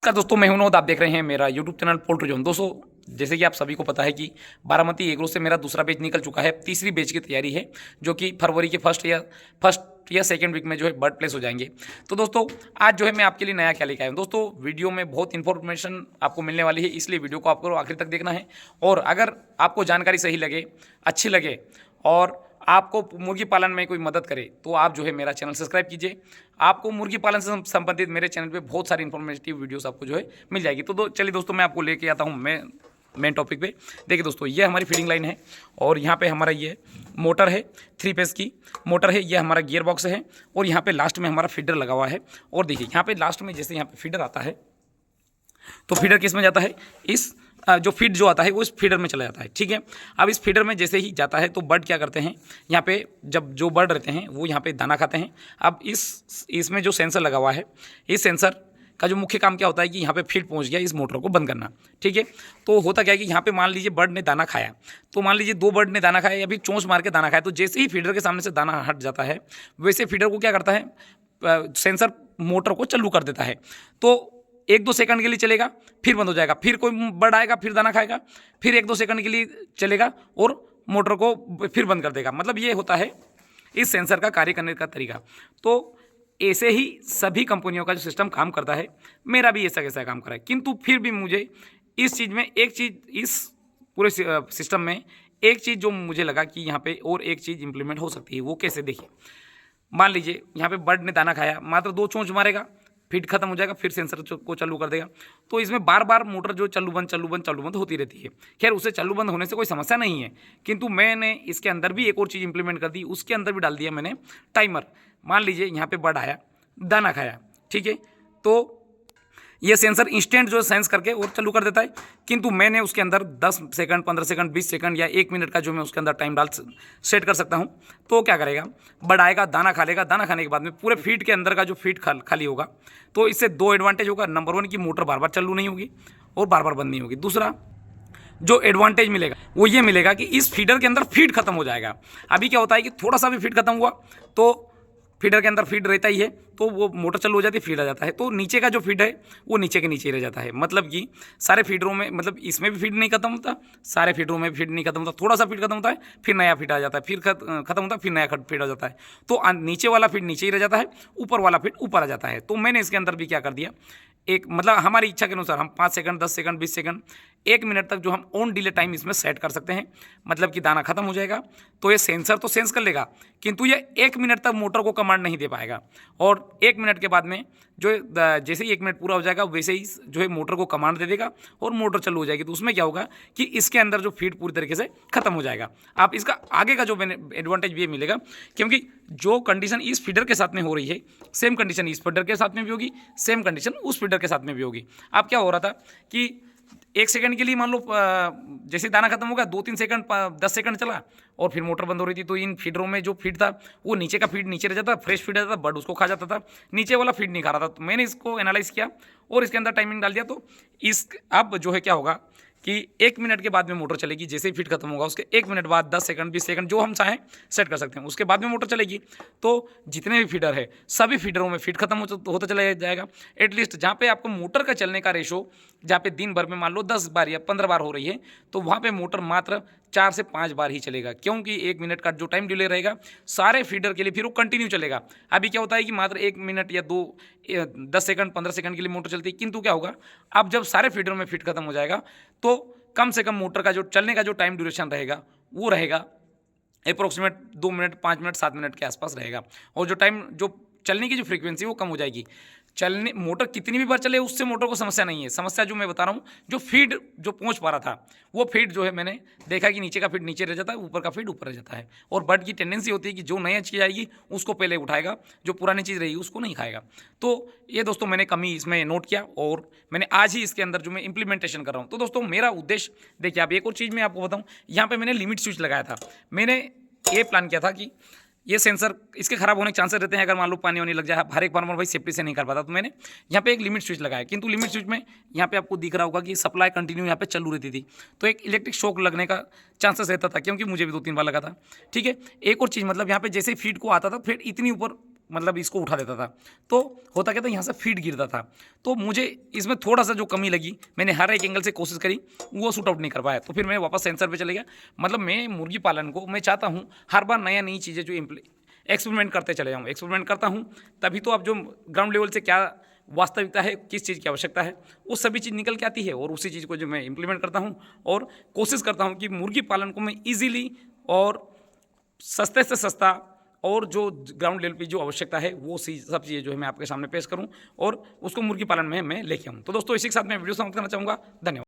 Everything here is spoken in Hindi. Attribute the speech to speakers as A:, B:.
A: नमस्कार दोस्तों, मैं हूं नौद। आप देख रहे हैं मेरा यूट्यूब चैनल पोल्ट्री जोन। दोस्तों, जैसे कि आप सभी को पता है कि बारामती एग्रो से मेरा दूसरा बैच निकल चुका है। तीसरी बैच की तैयारी है जो कि फरवरी के फर्स्ट या सेकेंड वीक में जो है बर्ड प्लेस हो जाएंगे। तो दोस्तों, आज जो है मैं आपके लिए नया क्या लेकर आया हूँ। दोस्तों, वीडियो में बहुत इन्फॉर्मेशन आपको मिलने वाली है, इसलिए वीडियो को आपको आखिर तक देखना है। और अगर आपको जानकारी सही लगे, अच्छी लगे और आपको मुर्गी पालन में कोई मदद करे तो आप जो है मेरा चैनल सब्सक्राइब कीजिए। आपको मुर्गी पालन से संबंधित मेरे चैनल पे बहुत सारी इन्फॉर्मेटिव वीडियोस आपको जो है मिल जाएगी। तो चलिए दोस्तों, मैं आपको लेके आता हूँ मैं मेन टॉपिक पे। देखिए दोस्तों, ये हमारी फीडिंग लाइन है और यहाँ पे हमारा ये मोटर है, 3 फेस की मोटर है। ये हमारा गियर बॉक्स है और यहाँ पे लास्ट में हमारा फीडर लगा हुआ है। और देखिए यहाँ पे लास्ट में जैसे यहाँ पे फीडर आता है तो फीडर किस में जाता है, इस जो फीड जो आता है वो इस फीडर में चला जाता है। ठीक है, अब इस फीडर में जैसे ही जाता है तो बर्ड क्या करते हैं, यहाँ पे जब जो बर्ड रहते हैं वो यहाँ पे दाना खाते हैं। अब इसमें जो सेंसर लगा हुआ है, इस सेंसर का जो मुख्य काम क्या होता है कि यहाँ पे फीड पहुँच गया, इस मोटर को बंद करना। ठीक है, तो होता क्या है कि यहाँ पे मान लीजिए बर्ड ने दाना खाया, तो मान लीजिए 2 बर्ड ने दाना खाया या फिर चोंच मार के दाना खाया, तो जैसे ही फीडर के सामने से दाना हट जाता है वैसे फीडर को क्या करता है, सेंसर मोटर को चालू कर देता है। तो 1-2 सेकंड के लिए चलेगा, फिर बंद हो जाएगा, फिर कोई बर्ड आएगा, फिर दाना खाएगा, फिर 1-2 सेकंड के लिए चलेगा और मोटर को फिर बंद कर देगा। मतलब ये होता है इस सेंसर का कार्य करने का तरीका। तो ऐसे ही सभी कंपनियों का जो सिस्टम काम करता है, मेरा भी ऐसा कैसा काम कर रहा है। किंतु फिर भी मुझे इस चीज़ में एक चीज़, इस पूरे सिस्टम में एक चीज़ जो मुझे लगा कि यहाँ पे और एक चीज़ इंप्लीमेंट हो सकती है। वो कैसे, देखिए मान लीजिए यहाँ पे बर्ड ने दाना खाया, मात्र 2 चोंच मारेगा, फीड खत्म हो जाएगा, फिर सेंसर को चालू कर देगा। तो इसमें बार बार मोटर जो चालू बंद होती रहती है। खैर, उसे चालू बंद होने से कोई समस्या नहीं है, किंतु मैंने इसके अंदर भी एक और चीज़ इंप्लीमेंट कर दी। उसके अंदर भी डाल दिया मैंने टाइमर। मान लीजिए यहाँ पे बर्ड आया, दाना खाया, ठीक है, तो ये सेंसर इंस्टेंट जो सेंस करके और चालू कर देता है। किंतु मैंने उसके अंदर 10 सेकंड, 15 सेकंड, 20 सेकंड या 1 मिनट का जो मैं उसके अंदर टाइम डाल सेट कर सकता हूँ। तो क्या करेगा, बर्ड आएगा, दाना खा लेगा, दाना खाने के बाद में पूरे फीड के अंदर का जो फीड खाली होगा, तो इससे 2 एडवांटेज होगा। नंबर 1 की मोटर बार बार चालू नहीं होगी और बार बार बंद नहीं होगी। दूसरा जो एडवांटेज मिलेगा वो ये मिलेगा कि इस फीडर के अंदर फीड खत्म हो जाएगा। अभी क्या होता है कि थोड़ा सा भी फीड खत्म हुआ तो फीडर के अंदर फीड रहता ही है, तो वो मोटर चालू हो जाती है, फीड आ जाता है, तो नीचे का जो फीड है वो नीचे के नीचे ही रह जाता है। मतलब कि सारे फीडरों में, मतलब इसमें भी फीड नहीं खत्म होता, सारे फीडरों में फीड नहीं खत्म होता, थोड़ा सा फीड खत्म होता है, फिर नया फीड आ जाता है, फिर खत्म होता है, फिर नया फीड आ जाता है। तो नीचे वाला फीड नीचे ही रह जाता है, ऊपर वाला फीड ऊपर आ जाता है। तो मैंने इसके अंदर भी क्या कर दिया, एक मतलब हमारी इच्छा के अनुसार हम 5 सेकंड, 10 सेकंड, 20 सेकंड, 1 मिनट तक जो हम ऑन डिले टाइम इसमें सेट कर सकते हैं। मतलब कि दाना खत्म हो जाएगा तो ये सेंसर तो सेंस कर लेगा, किंतु ये 1 मिनट तक मोटर को कमांड नहीं दे पाएगा। और 1 मिनट के बाद में जो जैसे ही 1 मिनट पूरा हो जाएगा वैसे ही जो है मोटर को कमांड दे देगा और मोटर चालू हो जाएगी। तो उसमें क्या होगा कि इसके अंदर जो फीड पूरी तरीके से खत्म हो जाएगा। आप इसका आगे का जो एडवांटेज भी ये मिलेगा, क्योंकि जो कंडीशन इस फीडर के साथ में हो रही है, सेम कंडीशन इस फीडर के साथ में भी होगी, सेम कंडीशन उस फीडर के साथ में भी होगी। अब क्या हो रहा था कि 1 सेकंड के लिए मान लो जैसे दाना खत्म होगा, 2-3 सेकंड, 10 सेकंड चला और फिर मोटर बंद हो रही थी। तो इन फीडरों में जो फीड था वो नीचे का फीड नीचे रह जाता, फ्रेश फीड रहता था, बर्ड उसको खा जाता था, नीचे वाला फीड नहीं खा रहा था। तो मैंने इसको एनालाइज किया और इसके अंदर टाइमिंग डाल दिया। तो इस अब जो है क्या होगा कि 1 मिनट के बाद में मोटर चलेगी। जैसे ही फीड खत्म होगा उसके 1 मिनट बाद 10 सेकंड, 20 सेकंड जो हम चाहें सेट कर सकते हैं, उसके बाद में मोटर चलेगी। तो जितने भी फीडर है सभी फीडरों में फीड खत्म होता चला जाएगा। एटलीस्ट जहाँ पे आपको मोटर का चलने का रेशो, जहाँ पे दिन भर में मान लो 10 बार या 15 बार हो रही है, तो वहाँ पे मोटर मात्र 4 से 5 बार ही चलेगा, क्योंकि 1 मिनट का जो टाइम डिले रहेगा सारे फीडर के लिए, फिर वो कंटिन्यू चलेगा। अभी क्या होता है कि मात्र 1 मिनट या 10 सेकंड, 15 सेकंड के लिए मोटर चलती है, किंतु क्या होगा अब जब सारे फीडर में फीड खत्म हो जाएगा तो कम से कम मोटर का जो चलने का जो टाइम ड्यूरेशन रहेगा वो रहेगा अप्रोक्सीमेट 2 मिनट, 5 मिनट, 7 मिनट के आसपास रहेगा। और जो टाइम, जो चलने की जो फ्रीक्वेंसी वो कम हो जाएगी। चलने मोटर कितनी भी बार चले उससे मोटर को समस्या नहीं है। समस्या जो मैं बता रहा हूँ, जो फीड जो पहुँच पा रहा था वो फीड जो है मैंने देखा कि नीचे का फीड नीचे रह जाता है, ऊपर का फीड ऊपर रह जाता है। और बर्ड की टेंडेंसी होती है कि जो नई चीज़ आएगी उसको पहले उठाएगा, जो पुरानी चीज़ रहेगी उसको नहीं खाएगा। तो ये दोस्तों मैंने कमी इसमें नोट किया और मैंने आज ही इसके अंदर जो मैं इंप्लीमेंटेशन कर रहा हूँ। तो दोस्तों मेरा उद्देश्य देखिए, आप एक और चीज़ मैं आपको बताऊँ, यहाँ पर मैंने लिमिट स्विच लगाया था। मैंने ये प्लान किया था कि ये सेंसर इसके खराब होने के चांसेस रहते हैं अगर मान लो पानी वानी लग जाए, हर एक फार्मर भाई सेफ्टी से नहीं कर पाता। तो मैंने यहाँ पे एक लिमिट स्विच लगाया, किंतु लिमिट स्विच में यहाँ पे आपको दिख रहा होगा कि सप्लाई कंटिन्यू यहाँ पे चालू रहती थी, तो एक इलेक्ट्रिक शॉक लगने का चांसेस रहता था, क्योंकि मुझे भी 2-3 बार लगा था। ठीक है, एक और चीज़, मतलब यहाँ पे जैसे फीड को आता था फीड इतनी ऊपर मतलब इसको उठा देता था। तो होता क्या था, यहाँ से फीड गिरता था। तो मुझे इसमें थोड़ा सा जो कमी लगी, मैंने हर एक एंगल से कोशिश करी, वो शूट आउट नहीं कर पाया। तो फिर मैं वापस सेंसर पे चले गया। मतलब मैं मुर्गी पालन को मैं चाहता हूँ हर बार नया नई चीज़ें जो एक्सपेरिमेंट करते चले जाऊँ, एक्सपेरिमेंट करता हूँ, तभी तो अब जो ग्राउंड लेवल से क्या वास्तविकता है, किस चीज़ की आवश्यकता है, वो सभी चीज़ निकल के आती है। और उसी चीज़ को जो मैं इम्प्लीमेंट करता हूँ और कोशिश करता हूँ कि मुर्गी पालन को मैं ईजिली और सस्ते से सस्ता और जो ग्राउंड लेवल पे जो आवश्यकता है वो सब चीज़ें जो है मैं आपके सामने पेश करूं और उसको मुर्गी पालन में मैं लेके आऊँ। तो दोस्तों इसी के साथ मैं वीडियो समाप्त करना चाहूँगा। धन्यवाद।